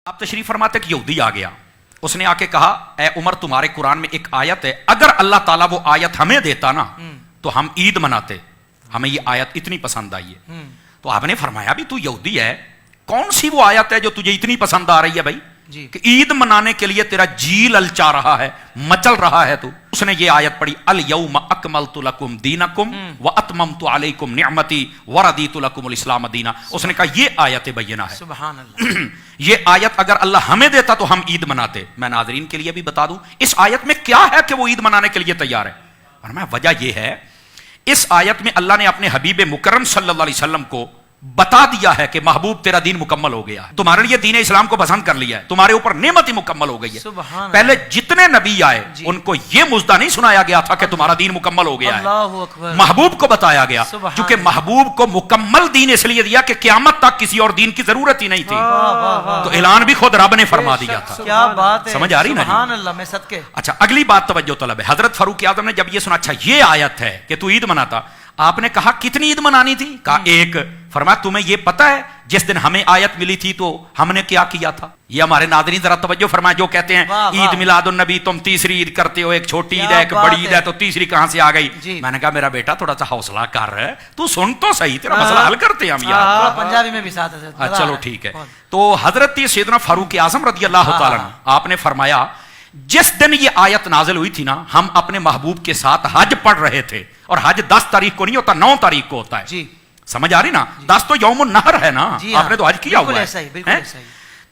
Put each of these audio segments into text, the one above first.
आप तशरीफ फरमाते कि यहूदी आ गया, उसने आके कहा ए उमर तुम्हारे कुरान में एक आयत है, अगर अल्लाह ताला वो आयत हमें देता ना तो हम ईद मनाते, हमें ये आयत इतनी पसंद आई है। तो आपने फरमाया भी तू यहूदी है, कौन सी वो आयत है जो तुझे इतनी पसंद आ रही है भाई कि ईद मनाने के लिए तेरा जी ललचा रहा है, मचल रहा है तू। उसने ये आयत पढ़ी, अल यौम अकमलतु लकुम दीनकुम व अतममतु अलैकुम निअमती व रदीतु लकुमुल इस्लाम दीना। उसने कहा ये आयत बैयिना है, सुभान अल्लाह। ये आयत अगर अल्लाह हमें देता तो हम ईद मनाते। मैं नाज़रीन के लिए भी बता दूं इस आयत में क्या है कि वो ईद मनाने के लिए तैयार है। और मैं वजह ये है, इस आयत में अल्लाह ने अपने हबीब मुकर्रम सल्लल्लाहु अलैहि वसल्लम को बता दिया है कि महबूब तेरा दीन मुकम्मल हो गया है, तुम्हारे लिए दीन इस्लाम को पसंद कर लिया है, तुम्हारे ऊपर नेमत ही मुकम्मल हो गई है। पहले जितने नबी आए उनको यह मुजदा नहीं सुनाया गया था कि तुम्हारा दीन मुकम्मल हो गया है, महबूब को बताया गया, क्योंकि महबूब को मुकम्मल दीन इसलिए दिया कि क़यामत तक किसी और दीन की जरूरत ही नहीं थी। तो ऐलान भी खुद रब ने फरमा दिया था। क्या बात है, समझ आ रही ना? अच्छा, अगली बात तवज्जो तलब है। हजरत फारूक आजम ने जब ये सुना, अच्छा ये आयत है कि तू ईद मनाता, आपने कहा कितनी ईद मनानी थी? कहा एक। फरमाया तुम्हें यह पता है जिस दिन हमें आयत मिली थी तो हमने क्या किया था? ये हमारे नाज़रीन जरा तवज्जो फरमाए, जो कहते हैं ईद मिलादुन नबी तुम तीसरी ईद करते हो, एक छोटी ईद है एक बड़ी ईद है, तो तीसरी कहां से आ गई? मैंने कहा मेरा बेटा थोड़ा सा हौसला कर, तू सुन तो सही, तेरा मसला हल करते हैं हम यार। पंजाबी में भी साथ है, चलो ठीक है। तो हजरत सैयदना फारूक आज़म रज़ी अल्लाह ताला अन्हु आपने फरमाया जिस दिन ये आयत नाजिल हुई थी ना, हम अपने महबूब के साथ हज पढ़ रहे थे, और हज 10 तारीख को नहीं होता, 9 तारीख को होता है जी। समझ आ रही ना? 10 तो यौमुन नहर है ना, आपने तो हज किया हुआ है।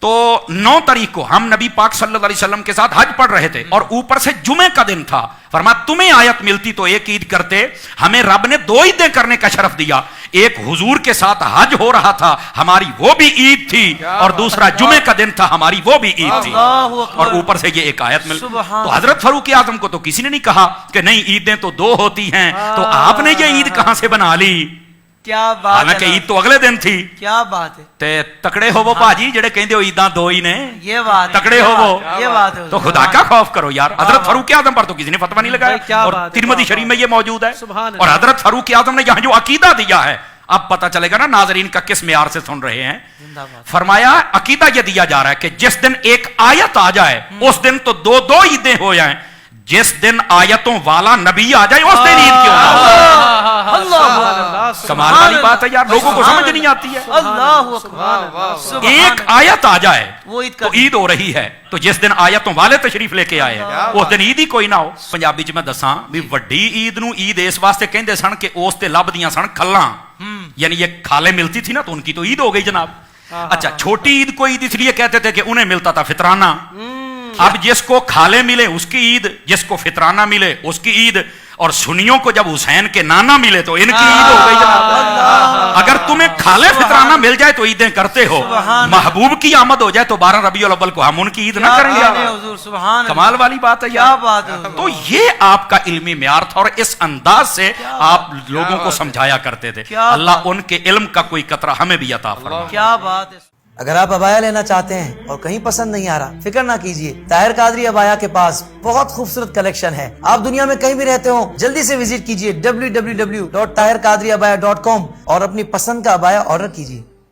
तो 9 तारीख को हम नबी पाक सल्लल्लाहु अलैहि वसल्लम के साथ हज पढ़ रहे थे, और ऊपर से जुमे का दिन था। फरमाया तुम्हें आयत मिलती तो एक ईद करते, हमें रब ने 2 ईदें करने का शरफ दिया। एक हुजूर के साथ हज हो रहा था, हमारी वो भी ईद थी, और दूसरा जुमे का दिन था, हमारी वो भी ईद थी, और ऊपर से ये एक आयत मिल। तो हजरत फारूक आजम को तो किसी ने नहीं कहा कि नहीं ईदें तो 2 होती हैं, तो आपने ये ईद कहां से बना ली? क्या बात, हालांकि ईद तो अगले दिन थी। क्या बात है। ते तकड़े होवो भाजी, जेड़े कहंदे हो ईदां 2 ही ने, ये बात तकड़े होवो, ये बात है। तो खुदा का खौफ करो यार। हजरत फारूक आजम पर तो किसी ने फतवा नहीं लगाया, और तिरमिज़ी शरीफ में ये मौजूद है। और हजरत फारूक आजम ने यहाँ जो अकीदा दिया है, अब पता चलेगा ना नाजरीन का किस मेयार से सुन रहे हैं। फरमाया अकीदा ये दिया जा रहा है कि जिस दिन एक आयत आ जाए उस दिन तो 2-2 ईदें हो जाएं, जिस दिन आयतों वाला नबी आ जाए उस दिन ईद क्यों ना हो? कमाल वाली बात है यार, लोगों को समझ नहीं आती है। एक आयत आ जाए तो ईद हो रही है, तो जिस दिन आयतों वाले तशरीफ लेके आए उस दिन ईद ही कोई ना हो। पंजाबी च मैं दसा भी वड्डी ईद नूं ईद इस वास्ते कहंदे सन कि उस ते लभदियां सन खल्लां, यानी ये खाले मिलती थी ना, तो उनकी तो ईद हो गई जनाब। अच्छा, छोटी ईद को ईद इसलिए कहते थे कि उन्हें मिलता था फितराना। अब जिसको खाले मिले उसकी ईद, जिसको फितराना मिले उसकी ईद, और सुन्नियों को जब हुसैन के नाना मिले तो इनकी ईद हो गई जनाब। अगर तुम्हें खाले फितराना मिल जाए तो ईदें करते हो, महबूब की आमद हो जाए तो 12 रबीउल अव्वल को हम उनकी ईद ना करेंगे? कमाल वाली बात है यार। तो ये आपका इल्मी म्यार था, और इस अंदाज से आप लोगों को समझाया करते थे। अल्लाह उनके इल्म का कोई कतरा हमें भी अता फरमाए। क्या बात है। अगर आप अबाया लेना चाहते हैं और कहीं पसंद नहीं आ रहा, फिक्र ना कीजिए, ताहिर कादरी अबाया के पास बहुत खूबसूरत कलेक्शन है। आप दुनिया में कहीं भी रहते हो, जल्दी से विजिट कीजिए www.tahirqadriabaya.com और अपनी पसंद का अबाया ऑर्डर कीजिए।